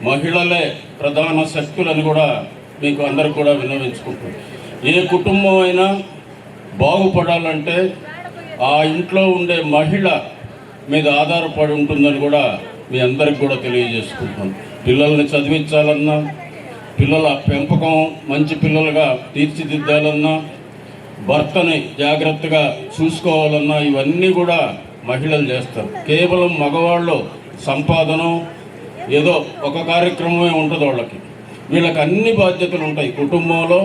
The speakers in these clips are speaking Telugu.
మహిళలే ప్రధాన శక్తులని కూడా మీకు అందరికి కూడా విన్నవించుకుంటారు. ఏ కుటుంబం అయినా బాగుపడాలంటే ఆ ఇంట్లో ఉండే మహిళ మీద ఆధారపడి ఉంటుందని కూడా మీ అందరికి కూడా తెలియజేసుకుంటున్నాను. పిల్లల్ని చదివించాలన్నా, పిల్లల పెంపకం మంచి పిల్లలుగా తీర్చిదిద్దాలన్నా, భర్తని జాగ్రత్తగా చూసుకోవాలన్నా ఇవన్నీ కూడా మహిళలు చేస్తారు. కేవలం మగవాళ్ళు సంపాదన ఏదో ఒక కార్యక్రమమే ఉంటుంది వాళ్ళకి. వీళ్ళకి అన్ని బాధ్యతలు ఉంటాయి. కుటుంబంలో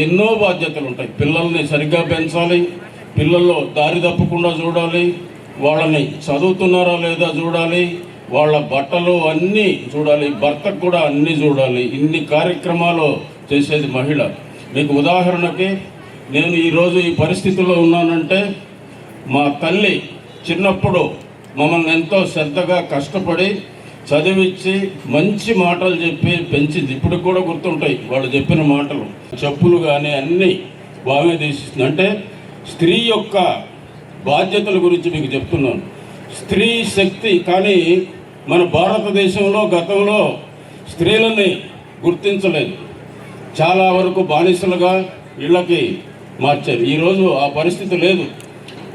ఎన్నో బాధ్యతలు ఉంటాయి. పిల్లల్ని సరిగ్గా పెంచాలి, పిల్లల్లో దారి తప్పకుండా చూడాలి, వాళ్ళని చదువుతున్నారా లేదా చూడాలి, వాళ్ళ బట్టలు అన్నీ చూడాలి, భర్తకు కూడా అన్నీ చూడాలి. ఇన్ని కార్యక్రమాలు చేసేది మహిళ. మీకు ఉదాహరణకి నేను ఈరోజు ఈ పరిస్థితుల్లో ఉన్నానంటే మా తల్లి చిన్నప్పుడు మమ్మల్ని ఎంతో శ్రద్ధగా కష్టపడి చదివించి మంచి మాటలు చెప్పి పెంచింది. ఇప్పుడు కూడా గుర్తుంటాయి వాళ్ళు చెప్పిన మాటలు. చెప్పులు కానీ అన్నీ బాగా తీసింది. అంటే స్త్రీ యొక్క బాధ్యతల గురించి మీకు చెప్తున్నాను. స్త్రీ శక్తి. కానీ మన భారతదేశంలో గతంలో స్త్రీలని గుర్తించలేదు. చాలా వరకు బానిసలుగా ఇళ్ళకి మార్చారు. ఈరోజు ఆ పరిస్థితి లేదు.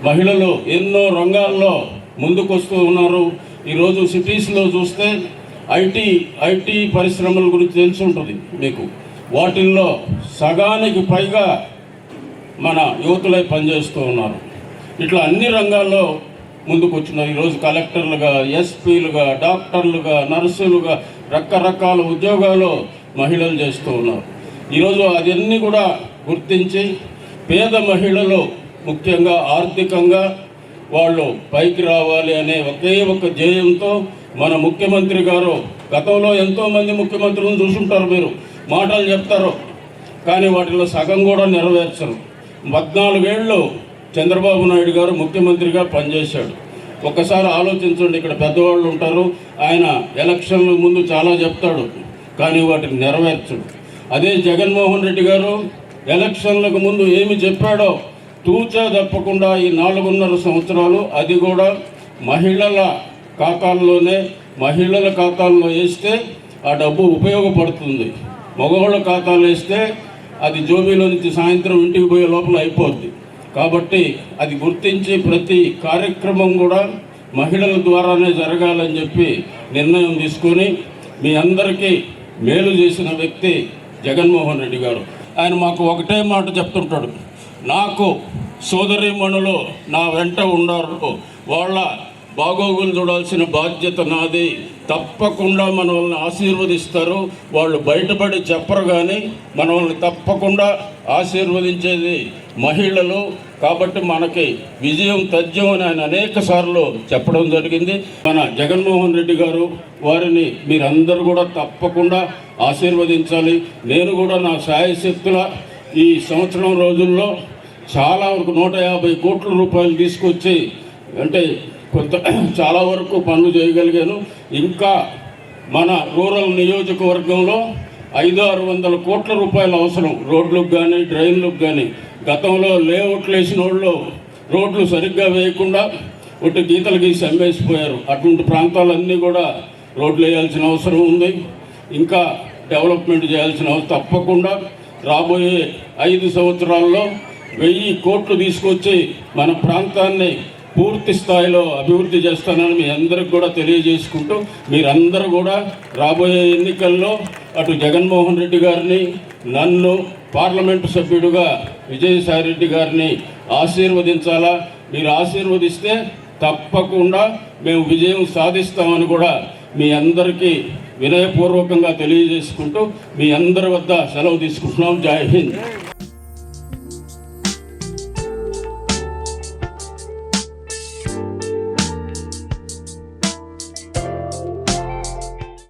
మహిళలు ఎన్నో రంగాల్లో ముందుకొస్తూ ఉన్నారు. ఈరోజు సిటీస్లో చూస్తే ఐటీ పరిశ్రమల గురించి తెలిసి ఉంటుంది మీకు. వాటిల్లో సగానికి పైగా మన యువతులై పనిచేస్తూ ఉన్నారు. ఇట్లా అన్ని రంగాల్లో ముందుకు వచ్చినారు. ఈరోజు కలెక్టర్లుగా, ఎస్పీలుగా, డాక్టర్లుగా, నర్సులుగా రకరకాల ఉద్యోగాలు మహిళలు చేస్తూ ఉన్నారు. ఈరోజు అవన్నీ కూడా గుర్తించి పేద మహిళలు ముఖ్యంగా ఆర్థికంగా వాళ్ళు పైకి రావాలి అనే ఒకే ఒక ధ్యేయంతో మన ముఖ్యమంత్రి గారు, గతంలో ఎంతోమంది ముఖ్యమంత్రులను చూసుంటారు మీరు, మాటలు చెప్తారు కానీ వాటిలో సగం కూడా నెరవేర్చరు. 14 ఏళ్ళు చంద్రబాబు నాయుడు గారు ముఖ్యమంత్రిగా పనిచేశాడు. ఒక్కసారి ఆలోచించండి. ఇక్కడ పెద్దవాళ్ళు ఉంటారు, ఆయన ఎలక్షన్ల ముందు చాలా చెప్తాడు కానీ వాటిని నెరవేర్చడు. అదే జగన్మోహన్ రెడ్డి గారు ఎలక్షన్లకు ముందు ఏమి చెప్పాడో తూచా తప్పకుండా ఈ 4.5 సంవత్సరాలు అది కూడా మహిళల ఖాతాల్లో వేస్తే ఆ డబ్బు ఉపయోగపడుతుంది. మగవాళ్ళ ఖాతాలు వేస్తే అది జోబీలో నుంచి సాయంత్రం ఇంటికి పోయే లోపల అయిపోద్ది. కాబట్టి అది గుర్తించి ప్రతి కార్యక్రమం కూడా మహిళల ద్వారానే జరగాలని చెప్పి నిర్ణయం తీసుకొని మీ అందరికీ మేలు చేసిన వ్యక్తి జగన్మోహన్ రెడ్డి గారు. ఆయన మాకు ఒకటే మాట చెప్తుంటాడు, నాకు సోదరీమణులు నా వెంట ఉన్నారు, వాళ్ళ బాగోగులు చూడాల్సిన బాధ్యత నాది, తప్పకుండా మనల్ని ఆశీర్వదిస్తారు, వాళ్ళు బయటపడి చెప్పరు కానీ మనల్ని తప్పకుండా ఆశీర్వదించేది మహిళలు, కాబట్టి మనకి విజయం తథ్యం అని ఆయన అనేక సార్లు చెప్పడం జరిగింది. మన జగన్మోహన్ రెడ్డి గారు వారిని మీరందరూ కూడా తప్పకుండా ఆశీర్వదించాలి. నేను కూడా నా శాయశక్తుల ఈ సంవత్సరం రోజుల్లో చాలా వరకు 150 కోట్ల రూపాయలు తీసుకొచ్చి అంటే చాలా వరకు పనులు చేయగలిగాను. ఇంకా మన రూరల్ నియోజకవర్గంలో 500-600 కోట్ల రూపాయలు అవసరం రోడ్లకు కానీ డ్రైన్లకు కానీ. గతంలో లేఅవుట్లు వేసిన వాళ్ళు రోడ్లు సరిగ్గా వేయకుండా ఒకటి గీతలు గీసి అమ్మేసిపోయారు. అటువంటి ప్రాంతాలన్నీ కూడా రోడ్లు వేయాల్సిన అవసరం ఉంది. ఇంకా డెవలప్మెంట్ చేయాల్సిన అవసరం. తప్పకుండా రాబోయే 5 సంవత్సరాల్లో 1000 కోట్లు తీసుకొచ్చి మన ప్రాంతాన్ని పూర్తి స్థాయిలో అభివృద్ధి చేస్తానని మీ అందరికి కూడా తెలియజేసుకుంటూ మీరందరూ కూడా రాబోయే ఎన్నికల్లో అటు జగన్మోహన్ రెడ్డి గారిని, నన్ను పార్లమెంటు సభ్యుడిగా విజయసాయి రెడ్డి గారిని ఆశీర్వదించాలా. మీరు ఆశీర్వదిస్తే తప్పకుండా మేము విజయం సాధిస్తామని కూడా మీ అందరికీ వినయపూర్వకంగా తెలియజేసుకుంటూ మీ అందరి వద్ద సెలవు తీసుకుంటున్నాం. జై హింద్.